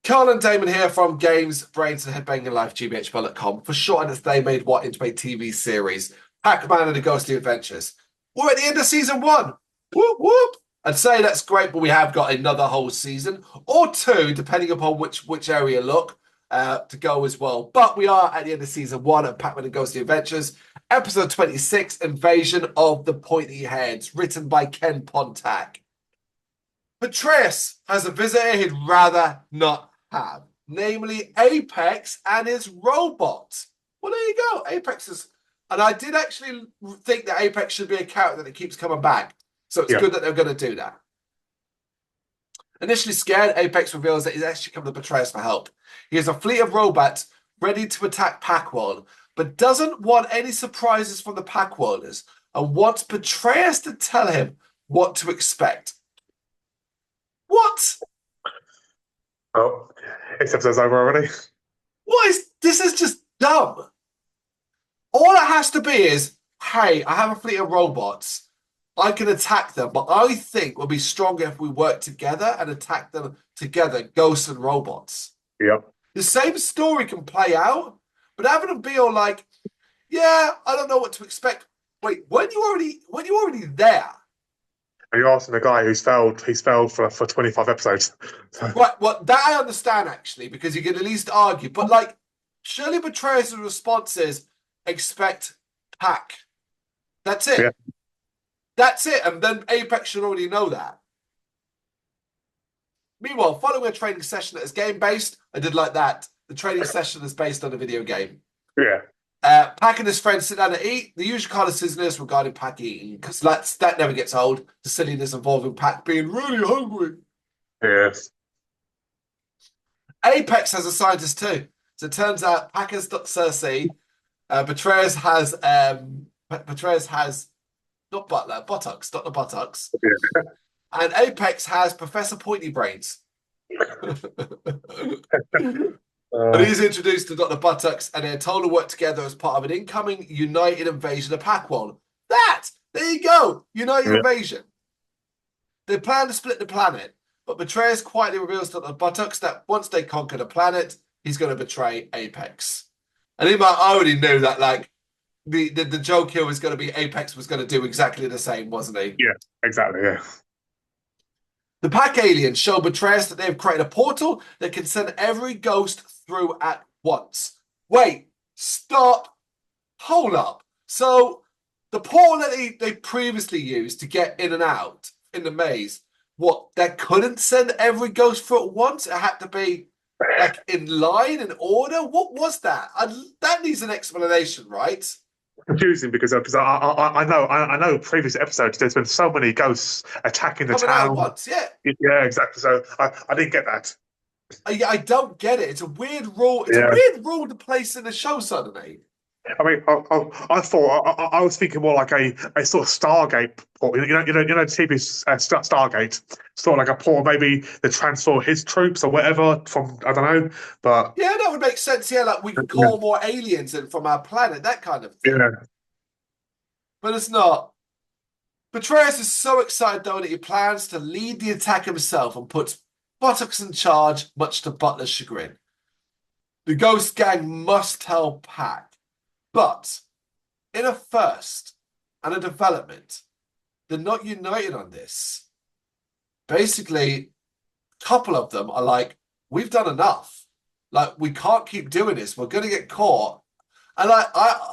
Carl and Damon here from Brrraains A Head-Banging Life, gbhblofficial.com. For short, and they made what into a TV series, Pac-Man and the Ghostly Adventures. We're at the end of season one. Whoop, whoop. I'd say that's great, but we have got another whole season or two, depending upon which area look, to go as well. But we are at the end of season one of Pac-Man and Ghostly Adventures, episode 26, Invasion of the Pointy Heads, written by Ken Pontac. Brrraains has a visitor he'd rather not have, namely Apex and his robot. Well, there you go. Apex is, and I did actually think that Apex should be a character that keeps coming back. So it's good that they're going to do that. Initially scared, Apex reveals that he's actually come to Brrraains for help. He has a fleet of robots ready to attack Pac-World, but doesn't want any surprises from the Pac-Worlders and wants Brrraains to tell him what to expect. What? Oh, this episode's over already. What is this? Is just dumb. All it has to be is, hey, I have a fleet of robots. I can attack them, but I think we'll be stronger if we work together and attack them together, ghosts and robots. Yep. The same story can play out, but having them be all like, yeah, I don't know what to expect. Wait, when you already there? Are you asking a guy he's failed for 25 episodes? Right, well, that I understand, actually, because you can at least argue. But, like, surely Brrraains' response is, expect Pac. That's it. Yeah. That's it. And then Apex should already know that. Meanwhile, following a training session that is game-based, I did like that. The training session is based on a video game. Yeah. Pac and his friends sit down to eat. The usual kind of silliness regarding Pac eating, because that never gets old. The silliness involving Pac being really hungry. Yes. Apex has a scientist too. So it turns out Pac has Dr. Cersei. Brrraains has not Butler, Buttocks, Dr. Buttocks. Yeah. And Apex has Professor Pointy Brains. And he's introduced to Dr. Buttocks, and they're told to work together as part of an incoming united invasion of Pac-World. There you go, united invasion. They plan to split the planet, but Brrraains quietly reveals to Dr. Buttocks that once they conquer the planet, he's going to betray Apex. And I already knew that, like, the joke here was going to be Apex was going to do exactly the same, wasn't he? Yeah, exactly, yeah. The Pac aliens show Brrraains that they've created a portal that can send every ghost through at once. Wait, stop, hold up. So the portal that they previously used to get in and out in the maze, that couldn't send every ghost through at once? It had to be like in line, in order? What was that? That needs an explanation, right? Confusing because I know previous episodes there's been so many ghosts attacking the Coming out at town. once, yeah. Yeah, exactly. So I didn't get that. I don't get it. It's a weird rule. It's a weird rule to place in the show suddenly. I mean, I thought I was thinking more like a sort of Stargate port. TV Stargate, sort of like a port, maybe they transfer his troops or whatever from I don't know, but yeah, that would make sense. Yeah, like we can call more aliens in from our planet, that kind of thing. Yeah, but it's not. Brrraains is so excited though that he plans to lead the attack himself and puts Buttocks in charge, much to Butler's chagrin. The Ghost Gang must tell Pac. But in a first and a development, they're not united on this. Basically, a couple of them are like, we've done enough. Like, we can't keep doing this. We're going to get caught. And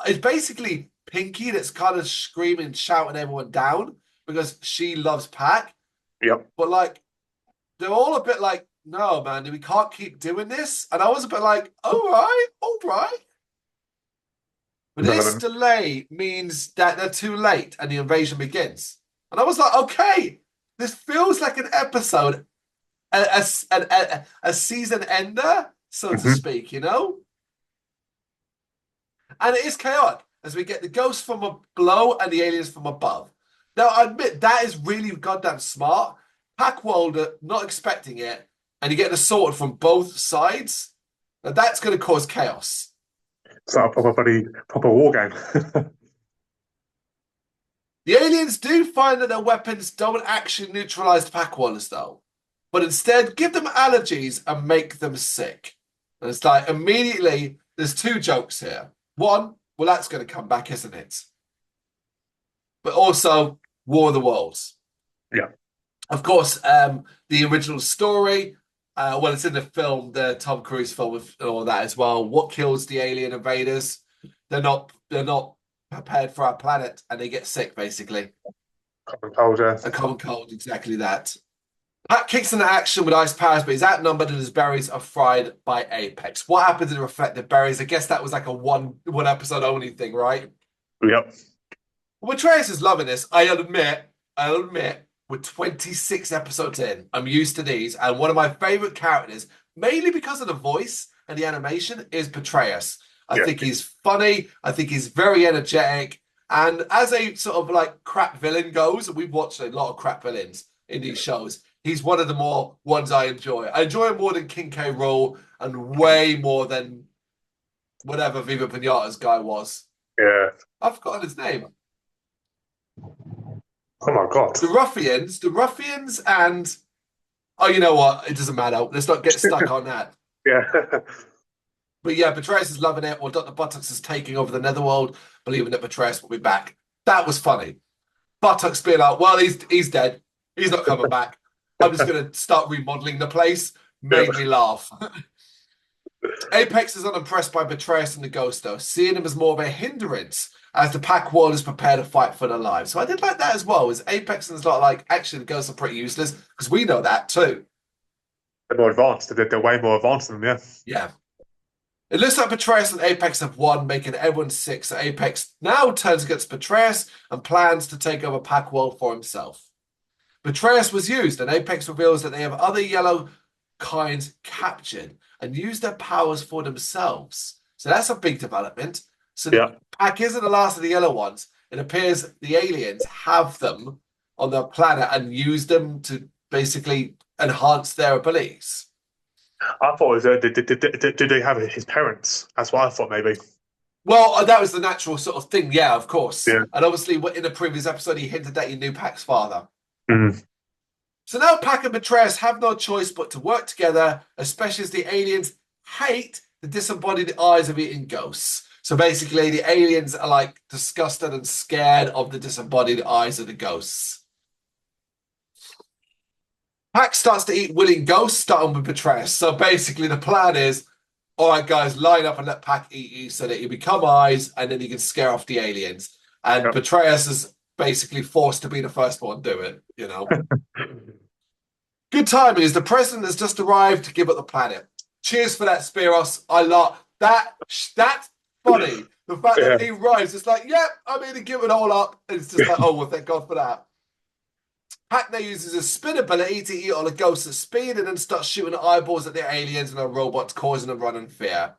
it's basically Pinky that's kind of screaming, shouting everyone down because she loves Pac. Yep. But, like, they're all a bit like, no, man, we can't keep doing this. And I was a bit like, all right. But this delay means that they're too late and the invasion begins. And I was like, okay, this feels like an episode, a season ender, so to speak, And it is chaotic as we get the ghosts from below and the aliens from above. Now, I admit, that is really goddamn smart. Pac-World not expecting it, and you get assaulted from both sides. Now, that's going to cause chaos. It's like a proper war game. The aliens do find that their weapons don't actually neutralize the Pac-Worlders, though. but instead give them allergies and make them sick. And it's like immediately there's two jokes here. One, well, that's going to come back, isn't it? But also War of the Worlds. Yeah. Of course, the original story, well, it's in the film, the Tom Cruise film with all that as well. What kills the alien invaders? They're not prepared for our planet and they get sick, basically. Common cold, yeah. A common cold, exactly that. Pat kicks into action with ice powers, but he's outnumbered and his berries are fried by Apex. What happened to the reflective berries? I guess that was like a one episode only thing, right? Yep. Well, Trace is loving this. I'll admit, we're 26 episodes in. I'm used to these, and one of my favorite characters, mainly because of the voice and the animation, is Betrayus. I think he's funny. I think he's very energetic. And as a sort of like crap villain goes, and we've watched a lot of crap villains in these shows, he's one of the more ones I enjoy. I enjoy him more than King K. Rool and way more than whatever Viva Pinata's guy was. Yeah. I've forgotten his name. Oh my God. The Ruffians, and oh, you know what? It doesn't matter. Let's not get stuck on that. Yeah. But yeah, Betrayus is loving it. While Dr. Buttocks is taking over the Netherworld, believing that Betrayus will be back. That was funny. Buttocks being like, well, he's dead. He's not coming back. I'm just going to start remodeling the place. Made me laugh. Apex is unimpressed by Betrayus and the Ghost, though, seeing him as more of a hindrance as the Pack world is prepared to fight for their lives. So I did like that as well. Is Apex and it's not like, actually, the Ghosts are pretty useless, because we know that too. They're more advanced. They're way more advanced than them, yeah. Yeah. It looks like Betrayus and Apex have won, making everyone sick. So Apex now turns against Betrayus and plans to take over Pack World for himself. Betrayus was used, and Apex reveals that they have other yellow kinds captured and use their powers for themselves. So that's a big development. So the Pack isn't the last of the yellow ones. It appears the aliens have them on their planet and use them to basically enhance their abilities. I thought it was, did they have his parents? That's what I thought, maybe. Well, that was the natural sort of thing, yeah, of course. Yeah. And obviously, in the previous episode, he hinted that he knew Pack's father. Mm. So now Pack and Betrayus have no choice but to work together, especially as the aliens hate the disembodied eyes of eating ghosts. So basically, the aliens are like disgusted and scared of the disembodied eyes of the ghosts. Pack starts to eat willing ghosts, starting with Betrayus. So basically, the plan is, all right, guys, line up and let Pack eat you so that you become eyes and then you can scare off the aliens. And Betrayus is basically forced to be the first one to do it, you know. Good timing is the president has just arrived to give up the planet. Cheers for that, Spiros. I love that. That's funny. The fact that he arrives, it's like, yep, I'm here to give it all up. And it's just like, oh, well, thank God for that. Pac now uses his spin ability to eat all the ghosts at speed and then starts shooting eyeballs at the aliens and their robots, causing them run in fear.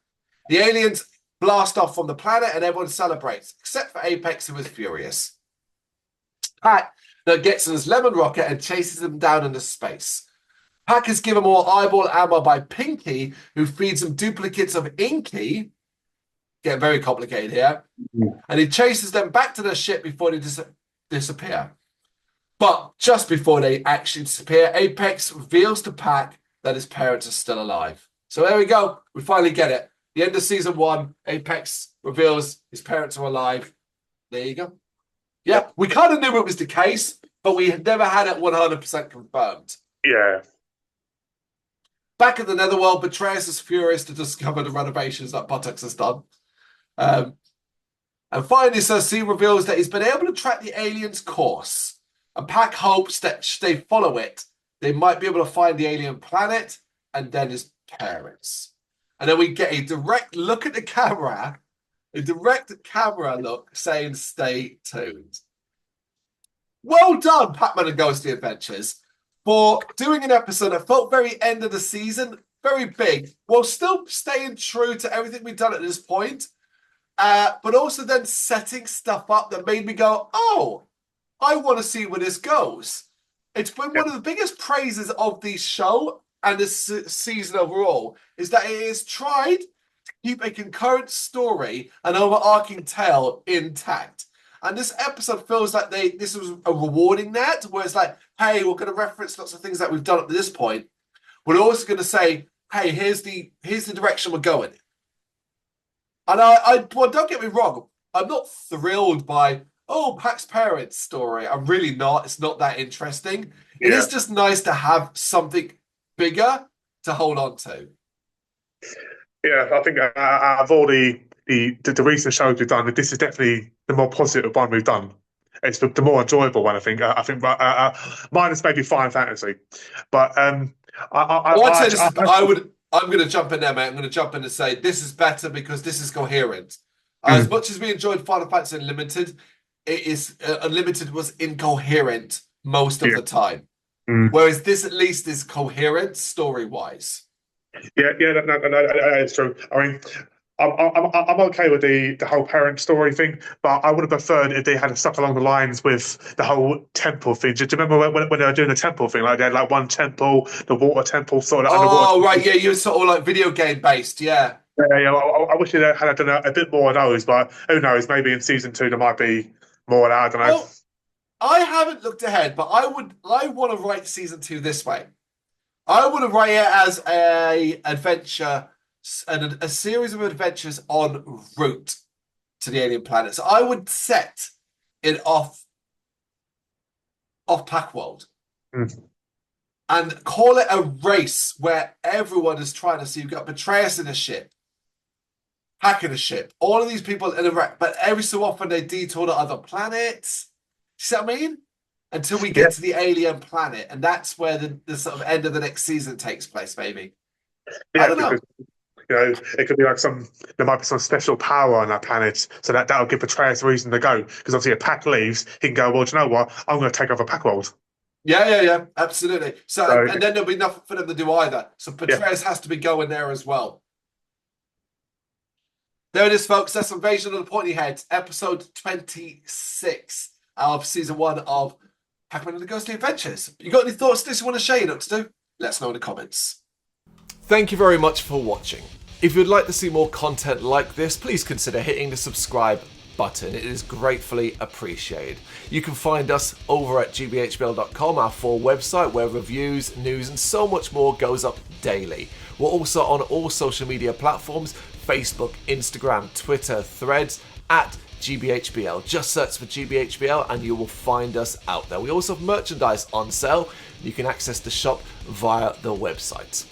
The aliens blast off from the planet and everyone celebrates, except for Apex, who is furious. Pac now gets in his lemon rocket and chases them down into space. Pac is given more eyeball ammo by Pinky, who feeds him duplicates of Inky. Getting very complicated here. And he chases them back to their ship before they disappear. But just before they actually disappear, Apex reveals to Pac that his parents are still alive. So there we go. We finally get it. The end of season 1, Apex reveals his parents are alive. There you go. Yeah, we kind of knew it was the case, but we had never had it 100% confirmed. Yeah. Back at the Netherworld, Betrayus is furious to discover the renovations that Buttocks has done. And finally, Cersei reveals that he's been able to track the aliens' course. And Pac hopes that if they follow it, they might be able to find the alien planet and then his parents. And then we get a direct look at the camera, look saying, stay tuned. Well done, Pac-Man and Ghostly Adventures, for doing an episode that felt very end of the season, very big, while still staying true to everything we've done at this point, but also then setting stuff up that made me go, oh, I want to see where this goes. It's been one of the biggest praises of the show and this season overall, is that it has tried to keep a concurrent story and overarching tale intact. And this episode feels like this was a rewarding that, where it's like, hey, we're going to reference lots of things that we've done up to this point. We're also going to say, hey, here's the direction we're going. And well, don't get me wrong, I'm not thrilled by Pac's parents' story. I'm really not. It's not that interesting. It is just nice to have something bigger to hold on to. Yeah, I think out of all the recent shows we've done, this is definitely the more positive one we've done. It's the more enjoyable one, I think. I think mine is maybe Final Fantasy, but I'm going to jump in there, mate. I'm going to jump in and say this is better because this is coherent. As much as we enjoyed Final Fantasy Unlimited, Unlimited was incoherent most of the time. Whereas this at least is coherent story-wise. Yeah, it's true. I mean, I'm okay with the whole parent story thing, but I would have preferred if they had stuck along the lines with the whole temple thing. Do you remember when they were doing the temple thing? Like they had like one temple, the water temple, sort of underwater. Oh, right, yeah, you were sort of like video game based, yeah. Yeah. I wish they had done a bit more of those, but who knows? Maybe in season 2 there might be more of that. I don't know. Well, I haven't looked ahead, but I want to write season 2 this way. I want to write it as a series of adventures en route to the alien planet. So I would set it off Pac-World and call it a race where everyone is trying to see. You've got Brrraains in a ship, Pac in a ship, all of these people in a wreck, but every so often they detour to other planets. See what I mean? Until we get to the alien planet, and that's where the sort of end of the next season takes place, maybe. Yeah, I don't know. It could be like there might be some special power on that planet, so that'll give Brrraains a reason to go. Because obviously, if Pac leaves, he can go, well, do you know what? I'm going to take over Pac-World. Yeah, absolutely. So, and then there'll be nothing for them to do either. So Brrraains has to be going there as well. There it is, folks. That's Invasion of the Pointy Heads, episode 26 of season 1 of Pac-Man and the Ghostly Adventures. You got any thoughts on this you want to share, Let us know in the comments. Thank you very much for watching. If you'd like to see more content like this, please consider hitting the subscribe button. It is gratefully appreciated. You can find us over at gbhbl.com, our full website where reviews, news and so much more goes up daily. We're also on all social media platforms, Facebook, Instagram, Twitter, Threads, at GBHBL. Just search for GBHBL and you will find us out there. We also have merchandise on sale. You can access the shop via the website.